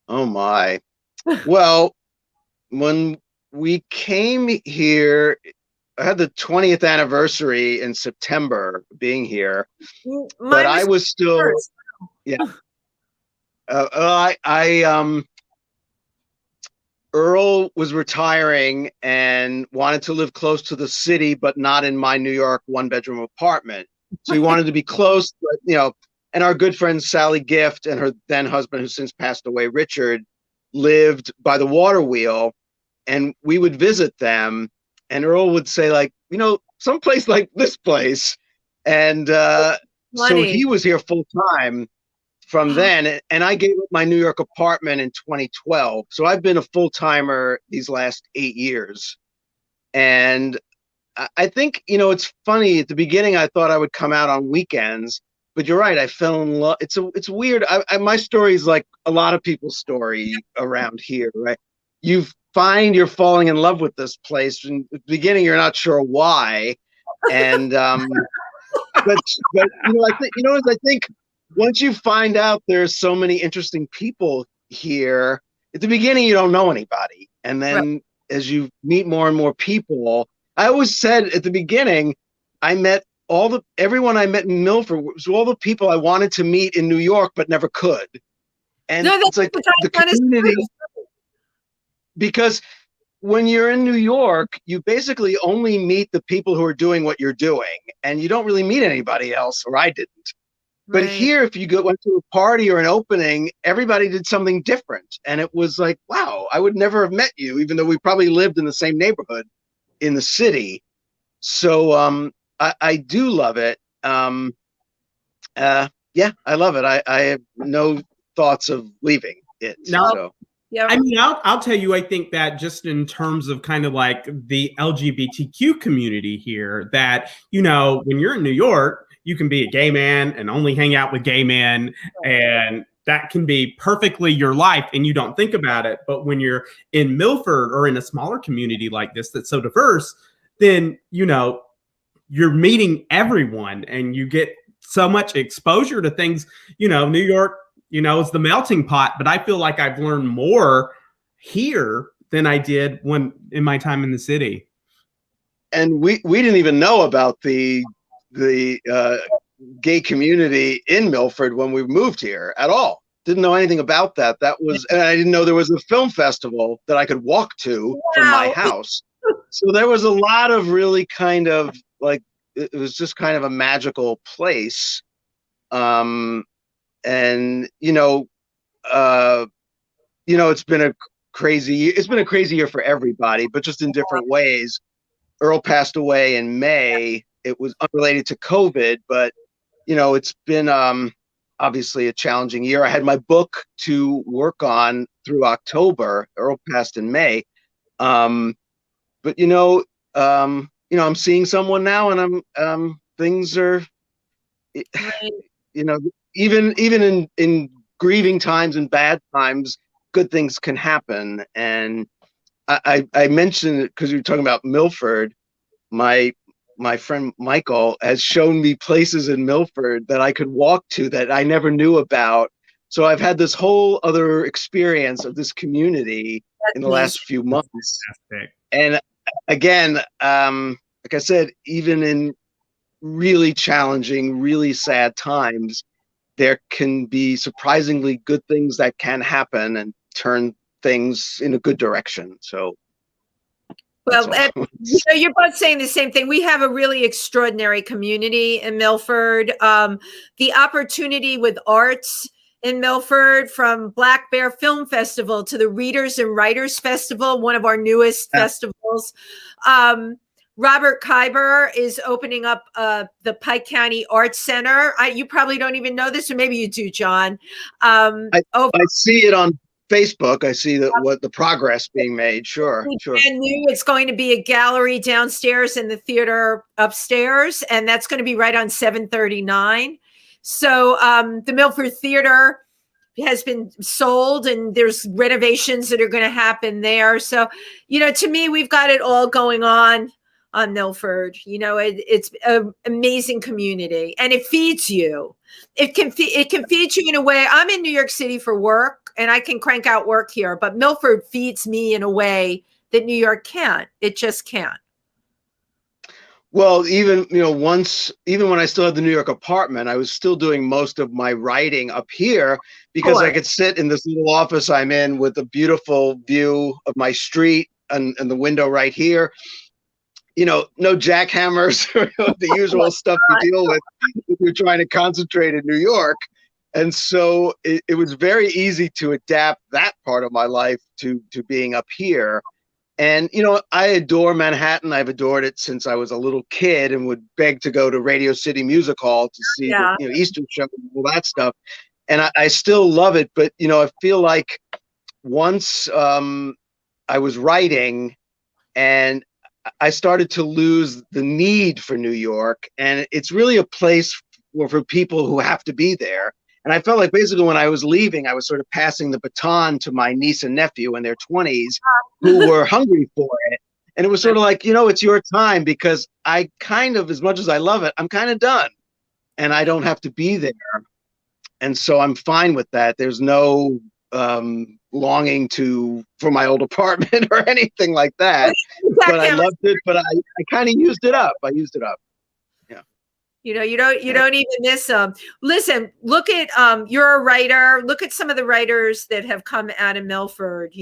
Oh my. Well, when we came here, I had the 20th anniversary in September being here, but I was still first. Earl was retiring and wanted to live close to the city, but not in my New York one-bedroom apartment. So he wanted to be close, but, you know, and our good friend Sally Gift and her then husband, who since passed away, Richard, lived by the water wheel, and we would visit them. And Earl would say, like, you know, someplace like this place. And so he was here full time from then. And I gave up my New York apartment in 2012. So I've been a full timer these last 8 years. And I think, you know, it's funny. At the beginning, I thought I would come out on weekends. But you're right. I fell in love. It's weird. My story is like a lot of people's story around here, right? You find you're falling in love with this place. And at the beginning, you're not sure why. And but you know, I think once you find out there's so many interesting people here, at the beginning you don't know anybody, and then as you meet more and more people, I always said at the beginning, I met everyone I met in Milford was all the people I wanted to meet in New York but never could. And it's like the community, because when you're in New York, you basically only meet the people who are doing what you're doing, and you don't really meet anybody else, or I didn't. But here, if you went to a party or an opening, everybody did something different. And it was like, wow, I would never have met you, even though we probably lived in the same neighborhood in the city. So I do love it. Yeah, I love it. I have no thoughts of leaving it. No. So. Yeah. I mean, I'll tell you, I think that just in terms of kind of like the LGBTQ community here, that, you know, when you're in New York, you can be a gay man and only hang out with gay men, and that can be perfectly your life and you don't think about it. But when you're in Milford or in a smaller community like this that's so diverse, then, you know, you're meeting everyone and you get so much exposure to things. You know, New York, you know, is the melting pot, but I feel like I've learned more here than I did when in my time in the city. And we didn't even know about the gay community in Milford when we moved here at all. Didn't know anything about that. And I didn't know there was a film festival that I could walk to from my house. So there was a lot of really kind of like, it was just kind of a magical place. And you know, it's been a crazy year for everybody, but just in different ways. Earl passed away in May. It was unrelated to COVID, but, you know, it's been obviously a challenging year. I had my book to work on through October. Earl passed in May. But, you know, I'm seeing someone now, and things are, you know, even in grieving times and bad times, good things can happen. And I mentioned it because you were talking about Milford. My friend Michael has shown me places in Milford that I could walk to that I never knew about. So I've had this whole other experience of this community in the last few months. Fantastic. And again, like I said, even in really challenging, really sad times, there can be surprisingly good things that can happen and turn things in a good direction. So, well, you know, you're both saying the same thing. We have a really extraordinary community in Milford. The opportunity with arts in Milford, from Black Bear Film Festival to the Readers and Writers Festival, one of our newest festivals. Robert Khyber is opening up the Pike County Arts Center. You probably don't even know this, or maybe you do, John. I see it on Facebook. I see what the progress being made. Sure. And it's going to be a gallery downstairs and the theater upstairs, and that's going to be right on 739. So the Milford Theater has been sold, and there's renovations that are going to happen there. So, you know, to me, we've got it all going on Milford. You know, it's an amazing community, and it feeds you. It can feed you in a way. I'm in New York City for work, and I can crank out work here, but Milford feeds me in a way that New York can't. It just can't. Well, even, even when I still had the New York apartment, I was still doing most of my writing up here because I could sit in this little office I'm in with a beautiful view of my street and the window right here. No jackhammers, the usual stuff you deal with if you're trying to concentrate in New York. And so it was very easy to adapt that part of my life to being up here. And, I adore Manhattan. I've adored it since I was a little kid and would beg to go to Radio City Music Hall to see the Easter show and all that stuff. And I still love it. But, I feel like once I was writing and I started to lose the need for New York. And it's really a place for people who have to be there. And I felt like basically when I was leaving, I was sort of passing the baton to my niece and nephew in their 20s who were hungry for it. And it was sort of like, it's your time, because I kind of, as much as I love it, I'm kind of done and I don't have to be there. And so I'm fine with that. There's no longing for my old apartment or anything like that. But I loved it, but I kind of used it up. I used it up. You don't even miss them. Listen, look at you're a writer. Look at some of the writers that have come out of Milford,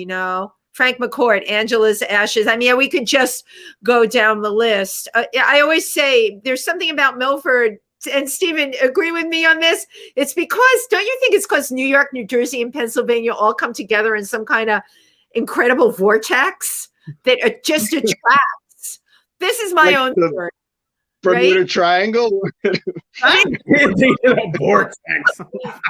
Frank McCourt, Angela's Ashes. I mean, we could just go down the list. I always say there's something about Milford, and Stephen, agree with me on this. It's because, don't you think it's because New York, New Jersey, and Pennsylvania all come together in some kind of incredible vortex that just attracts? This is my own theory. Bermuda Triangle. Vortex.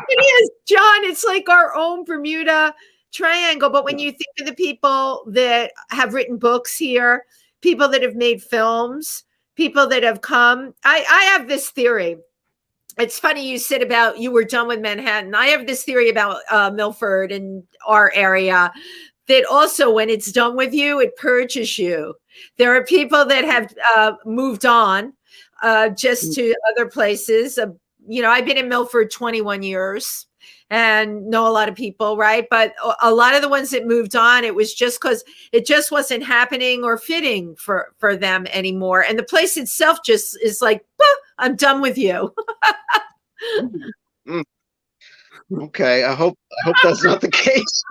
It is, John. It's like our own Bermuda Triangle. But when you think of the people that have written books here, people that have made films, people that have come, I have this theory. It's funny you said about you were done with Manhattan. I have this theory about Milford and our area, that also when it's done with you, it purges you. There are people that have moved on just to other places. I've been in Milford 21 years and know a lot of people, right? But a lot of the ones that moved on, it was just because it just wasn't happening or fitting for them anymore. And the place itself just is like, I'm done with you. Okay, I hope that's not the case.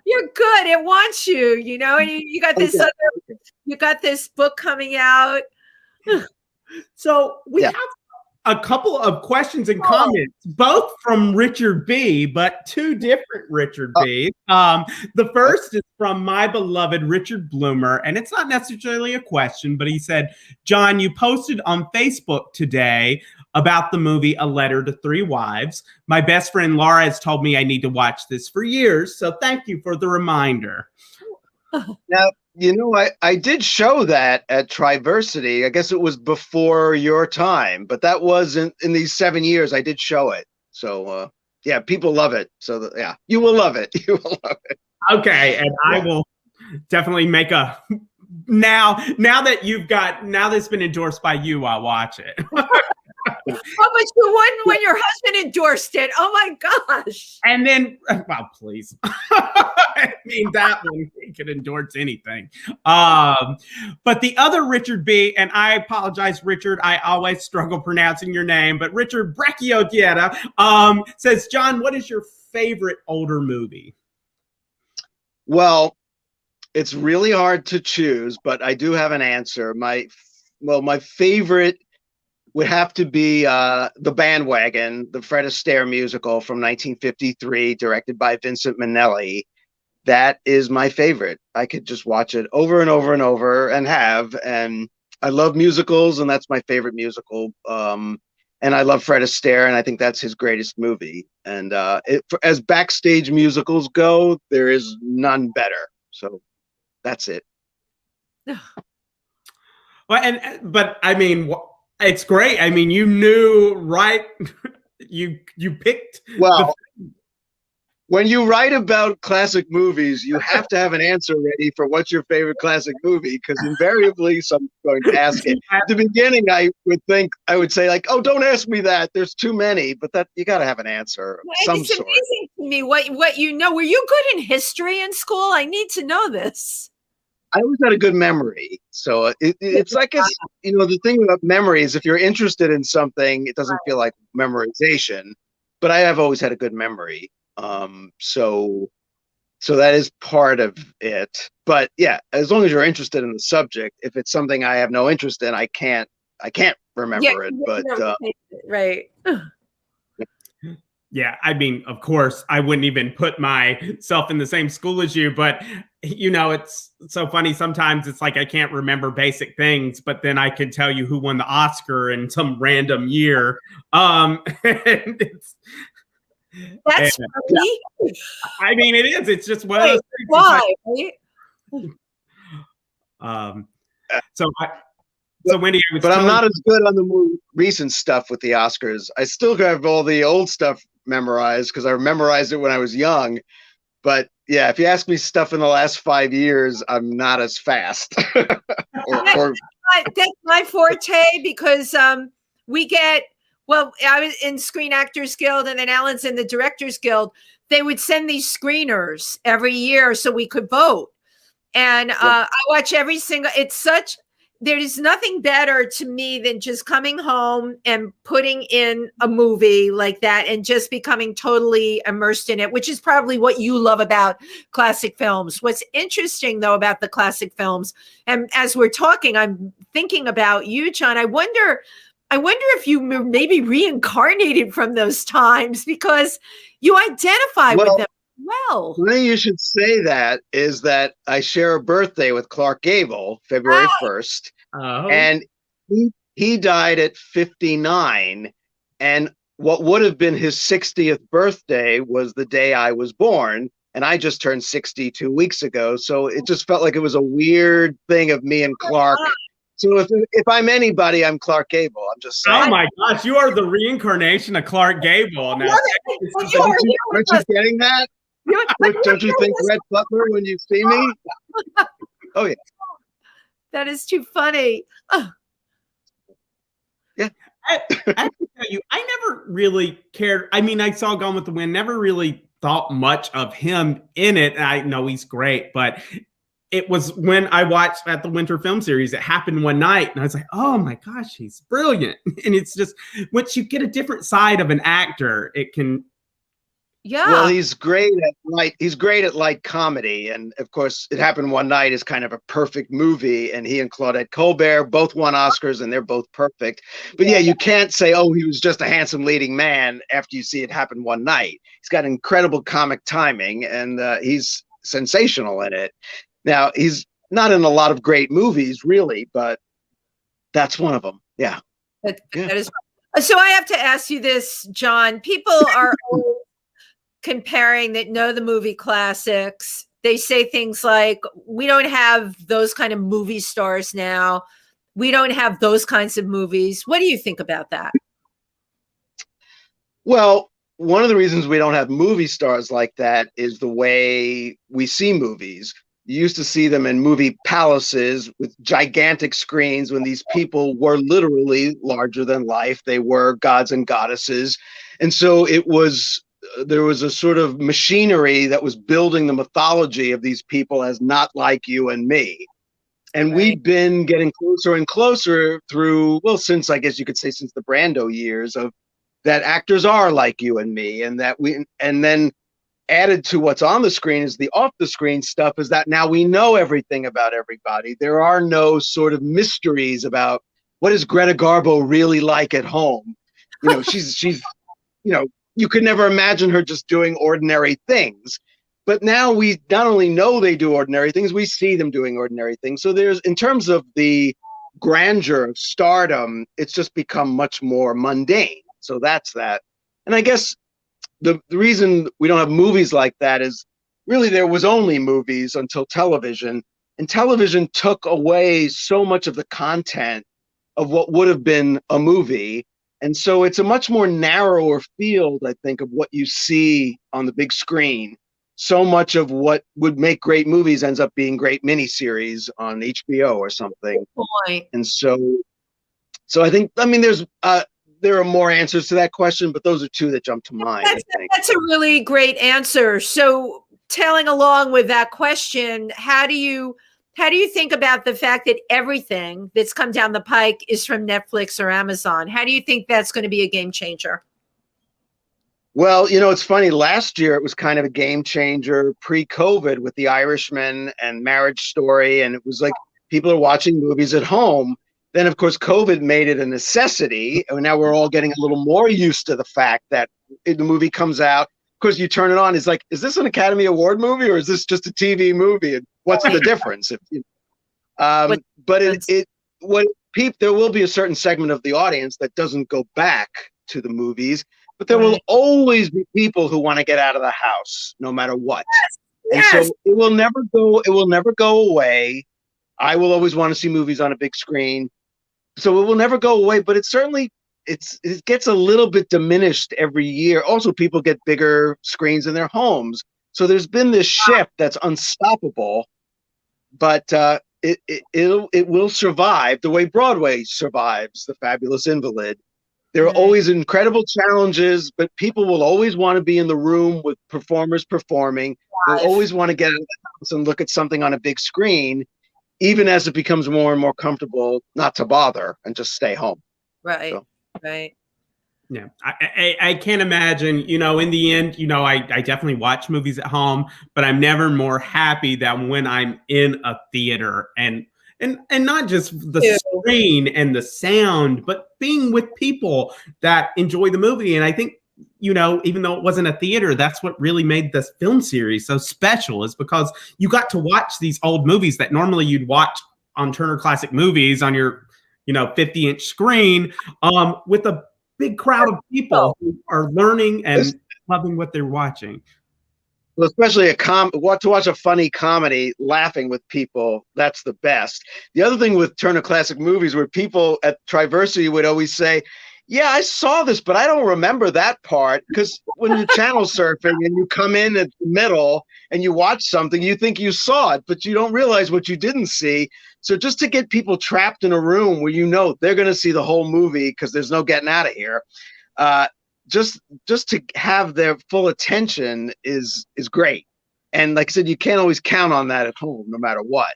You're good. It wants you, and you got this you got this book coming out. So we have a couple of questions and comments, both from Richard B, but two different Richard B. The first is from my beloved Richard Bloomer, and it's not necessarily a question, but he said, John, you posted on Facebook today about the movie A Letter to Three Wives. My best friend Laura has told me I need to watch this for years, so thank you for the reminder. Now, I did show that at TriVersity. I guess it was before your time, but that was in these 7 years I did show it. So, people love it. So, you will love it. You will love it. Okay, and I will definitely make a... Now that it's been endorsed by you, I'll watch it. Oh, but you wouldn't when your husband endorsed it. Oh my gosh. And then, well, please. I mean, that one, he could endorse anything. But the other Richard B, and I apologize, Richard, I always struggle pronouncing your name, but Richard Brecchio says, John, what is your favorite older movie? Well, it's really hard to choose, but I do have an answer. My favorite would have to be The Bandwagon, the Fred Astaire musical from 1953, directed by Vincent Minnelli. That is my favorite. I could just watch it over and over and over and I love musicals, and that's my favorite musical. And I love Fred Astaire, and I think that's his greatest movie. And as backstage musicals go, there is none better. So that's it. Well, but I mean, it's great. I mean, you knew, right? You picked. Well, when you write about classic movies, you have to have an answer ready for what's your favorite classic movie, because invariably someone's going to ask it. At the beginning, I would say like, oh, don't ask me that. There's too many. But that you got to have an answer of some sort. It's amazing to me what you know. Were you good in history in school? I need to know this. I always had a good memory. So it's like, the thing about memory is if you're interested in something, it doesn't feel like memorization, but I have always had a good memory. So that is part of it. But yeah, as long as you're interested in the subject, if it's something I have no interest in, I can't remember it. But right. Yeah, I mean, of course, I wouldn't even put myself in the same school as you, but it's so funny. Sometimes it's like I can't remember basic things, but then I can tell you who won the Oscar in some random year. That's funny. I mean, it is. It's just one of those things. Why? So Wendy, I'm not as good on the more recent stuff with the Oscars. I still have all the old stuff memorized because I memorized it when I was young. But yeah, if you ask me stuff in the last 5 years, I'm not as fast. That's my forte because I was in Screen Actors Guild, and then Alan's in the Directors Guild. They would send these screeners every year so we could vote. And I watch every single, there's nothing better to me than just coming home and putting in a movie like that and just becoming totally immersed in it, which is probably what you love about classic films. What's interesting, though, about the classic films, and as we're talking, I'm thinking about you, John. I wonder if you maybe reincarnated from those times because you identify with them well. The thing you should say that is that I share a birthday with Clark Gable, February 1st. Oh. And he died at 59. And what would have been his 60th birthday was the day I was born. And I just turned 60 2 weeks ago. So it just felt like it was a weird thing of me and Clark. So if I'm anybody, I'm Clark Gable. I'm just saying. Oh my gosh, you are the reincarnation of Clark Gable. Now, aren't you getting that? Don't you think Red Butler when you see me? Oh yeah. That is too funny. Yeah. I tell you, I never really cared. I mean, I saw Gone with the Wind, never really thought much of him in it. I know he's great, but it was when I watched at the Winter Film Series, it happened one night, and I was like, oh my gosh, he's brilliant. And it's just, once you get a different side of an actor, it can. Yeah. Well, he's great at light comedy. And of course, It Happened One Night is kind of a perfect movie. And he and Claudette Colbert both won Oscars, and they're both perfect. But yeah, you can't say, oh, he was just a handsome leading man after you see It Happened One Night. He's got incredible comic timing, and he's sensational in it. Now, he's not in a lot of great movies, really, but that's one of them. Yeah. That is. So I have to ask you this, John. People are comparing that know the movie classics. They say things like, we don't have those kind of movie stars now. We don't have those kinds of movies. What do you think about that? Well, one of the reasons we don't have movie stars like that is the way we see movies. You used to see them in movie palaces with gigantic screens when these people were literally larger than life. They were gods and goddesses. And so there was a sort of machinery that was building the mythology of these people as not like you and me. And we've been getting closer and closer through, well, since, I guess you could say, since the Brando years, of that actors are like you and me, and then added to what's on the screen is the off the screen stuff, is that now we know everything about everybody. There are no sort of mysteries about what is Greta Garbo really like at home. She's you could never imagine her just doing ordinary things. But now we not only know they do ordinary things, we see them doing ordinary things. So there's, in terms of the grandeur of stardom, it's just become much more mundane. So that's that. And I guess the reason we don't have movies like that is really there was only movies until television. And television took away so much of the content of what would have been a movie. And so it's a much more narrower field, I think, of what you see on the big screen. So much of what would make great movies ends up being great miniseries on HBO or something. Good point. And so I think, there are more answers to that question, but those are two that jump to mind. That's a really great answer. So tailing along with that question, how do you How do you think about the fact that everything that's come down the pike is from Netflix or Amazon? How do you think that's going to be a game changer? Well, it's funny. Last year, it was kind of a game changer pre-COVID with The Irishman and Marriage Story. And it was like people are watching movies at home. Then, of course, COVID made it a necessity. And now we're all getting a little more used to the fact that the movie comes out. Of course, you turn it on. It's like, is this an Academy Award movie or is this just a TV movie? And what's the difference? But there will be a certain segment of the audience that doesn't go back to the movies. But there will always be people who want to get out of the house, no matter what. Yes. And so it will never go away. I will always want to see movies on a big screen. So it will never go away, but it gets a little bit diminished every year. Also, people get bigger screens in their homes. So there's been this shift that's unstoppable, but it will survive the way Broadway survives The Fabulous Invalid. There are always incredible challenges, but people will always want to be in the room with performers performing. They'll always want to get out of the house and look at something on a big screen, even as it becomes more and more comfortable not to bother and just stay home. Right, right. Yeah, I can't imagine, in the end, I definitely watch movies at home, but I'm never more happy than when I'm in a theater and not just the screen and the sound, but being with people that enjoy the movie. And I think, even though it wasn't a theater, that's what really made this film series so special, is because you got to watch these old movies that normally you'd watch on Turner Classic Movies on your, 50-inch screen, with a big crowd of people who are learning and loving what they're watching. Well, especially to watch a funny comedy, laughing with people, that's the best. The other thing with Turner Classic Movies, where people at TriVersity would always say, yeah, I saw this, but I don't remember that part. Because when you're channel surfing and you come in at the middle and you watch something, you think you saw it, but you don't realize what you didn't see. So just to get people trapped in a room where they're going to see the whole movie because there's no getting out of here, just to have their full attention is great. And like I said, you can't always count on that at home, no matter what,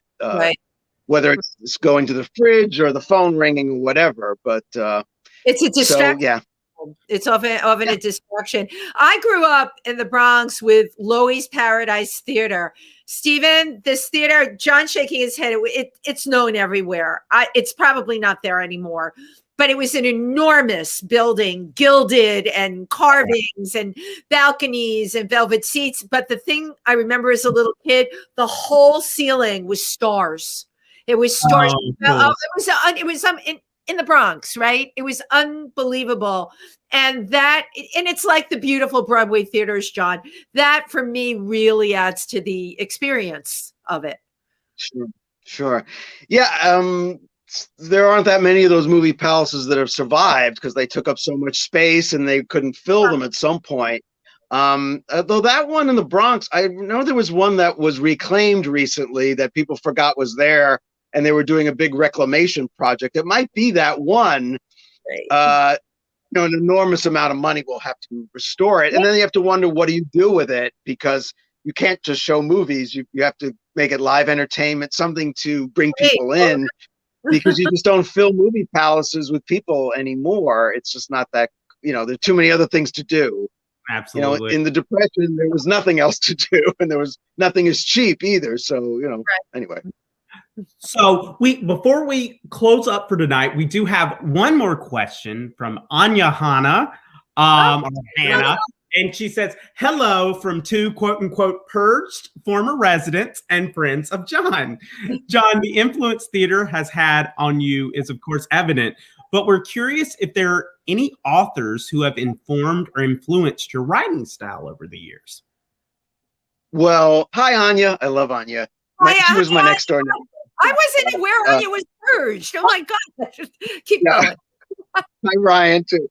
whether it's going to the fridge or the phone ringing or whatever. But it's a distraction. So, yeah. It's often a distraction. I grew up in the Bronx with Loewy's Paradise Theater. Stephen, this theater, John shaking his head, it's known everywhere. It's probably not there anymore. But it was an enormous building, gilded and carvings and balconies and velvet seats. But the thing I remember as a little kid, the whole ceiling was stars. It was stars. It was in the Bronx, right? It was unbelievable. And it's like the beautiful Broadway theaters, John. That for me really adds to the experience of it. Sure. Yeah. There aren't that many of those movie palaces that have survived because they took up so much space and they couldn't fill them at some point. Though that one in the Bronx, I know there was one that was reclaimed recently that people forgot was there, and they were doing a big reclamation project. It might be that one. Right. An enormous amount of money will have to restore it, and then you have to wonder, what do you do with it? Because you can't just show movies. You have to make it live entertainment, something to bring people in. Because you just don't fill movie palaces with people anymore. It's just not that, there are too many other things to do. Absolutely. In the Depression, there was nothing else to do, and there was nothing as cheap either. So, Anyway. So before we close up for tonight, we do have one more question from Anya Hanna, or Hannah. And she says, hello from two quote unquote purged former residents and friends of John. John, the influence theater has had on you is of course evident, but we're curious if there are any authors who have informed or influenced your writing style over the years. Hi, Anya. I love Anya. She was my next door neighbor. I wasn't aware Anya was purged. Oh my God. Keep going. Hi, Ryan, too.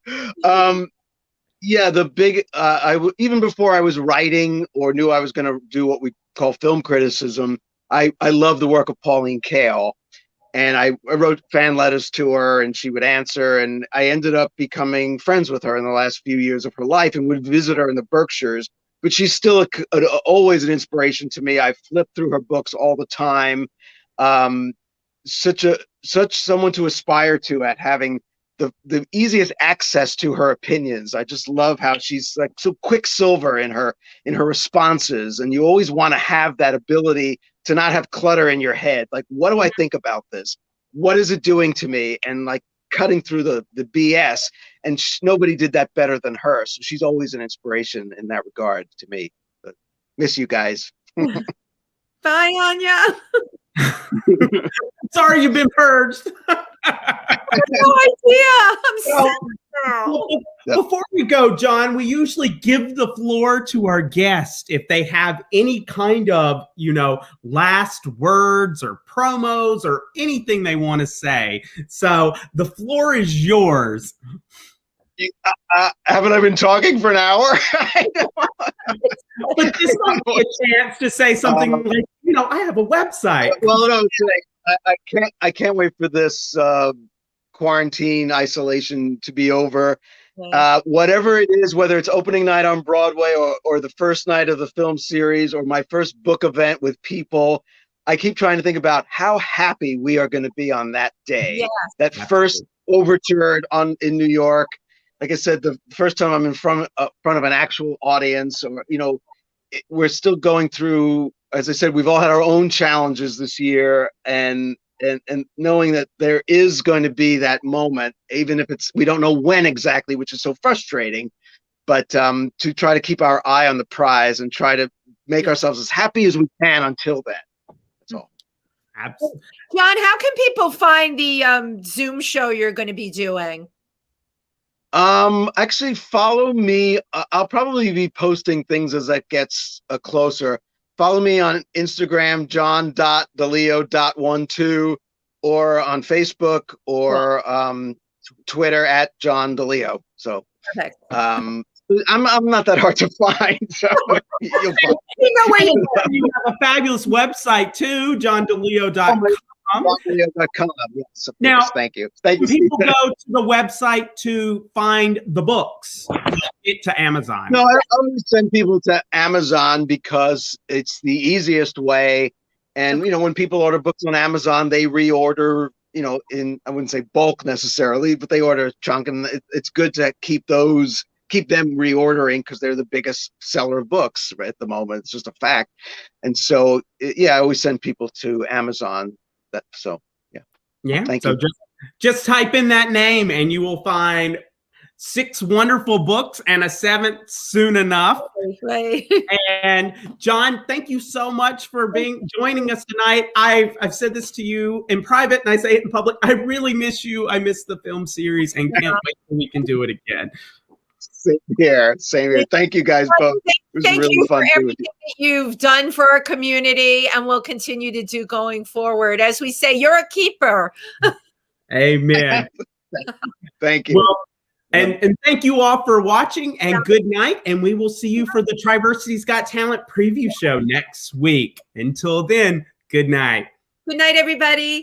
Yeah, the big, even before I was writing or knew I was going to do what we call film criticism, I love the work of Pauline Kael. And I wrote fan letters to her and she would answer. And I ended up becoming friends with her in the last few years of her life and would visit her in the Berkshires. But she's still always an inspiration to me. I flip through her books all the time. Such someone to aspire to, at having the easiest access to her opinions. I just love how she's like so quicksilver in her responses, and you always want to have that ability to not have clutter in your head. Like, what do I think about this? What is it doing to me? And like cutting through the BS. And nobody did that better than her. So she's always an inspiration in that regard to me. But miss you guys. Bye, Anya. Sorry, you've been purged. I have no idea. I'm so well, before we go, John, we usually give the floor to our guest if they have any kind of, last words or promos or anything they want to say. So the floor is yours. Haven't I been talking for an hour? But this might be a chance to say something like, I have a website. Well, no, I can't wait for this quarantine isolation to be over. Whatever it is, whether it's opening night on Broadway or the first night of the film series or my first book event with people, I keep trying to think about how happy we are going to be on that day. Yes. That first overture in New York. Like I said, the first time I'm in front of an actual audience, or we're still going through. As I said, we've all had our own challenges this year, and knowing that there is going to be that moment, even if we don't know when exactly, which is so frustrating. But to try to keep our eye on the prize and try to make ourselves as happy as we can until then. That's all. Absolutely. John, how can people find the Zoom show you're going to be doing? Actually, follow me. I'll probably be posting things as that gets closer. Follow me on Instagram, john.dileo.12, or on Facebook, or Twitter at John DiLeo. So Perfect. I'm not that hard to find. So you'll find. You have a fabulous website too, johndileo.com. JohnDiLeo.com. Yes, now, thank you. People go to the website to find the books, get to Amazon. No, I always send people to Amazon because it's the easiest way. And when people order books on Amazon, they reorder, in, I wouldn't say bulk necessarily, but they order a chunk, and it's good to keep them reordering because they're the biggest seller of books at the moment. It's just a fact. And so, I always send people to Amazon. Yeah. Thank so you. just type in that name and you will find 6 wonderful books and a 7th soon enough. Right. And John, thank you so much for joining us tonight. I've said this to you in private and I say it in public. I really miss you. I miss the film series and can't wait till we can do it again. Same here. Thank you guys both. It was Thank really you fun for everything that you've done for our community and will continue to do going forward. As we say, you're a keeper. Amen. Thank you. Well, and thank you all for watching, and good night. And we will see you for the TriVersity's Got Talent preview show next week. Until then, good night. Good night, everybody.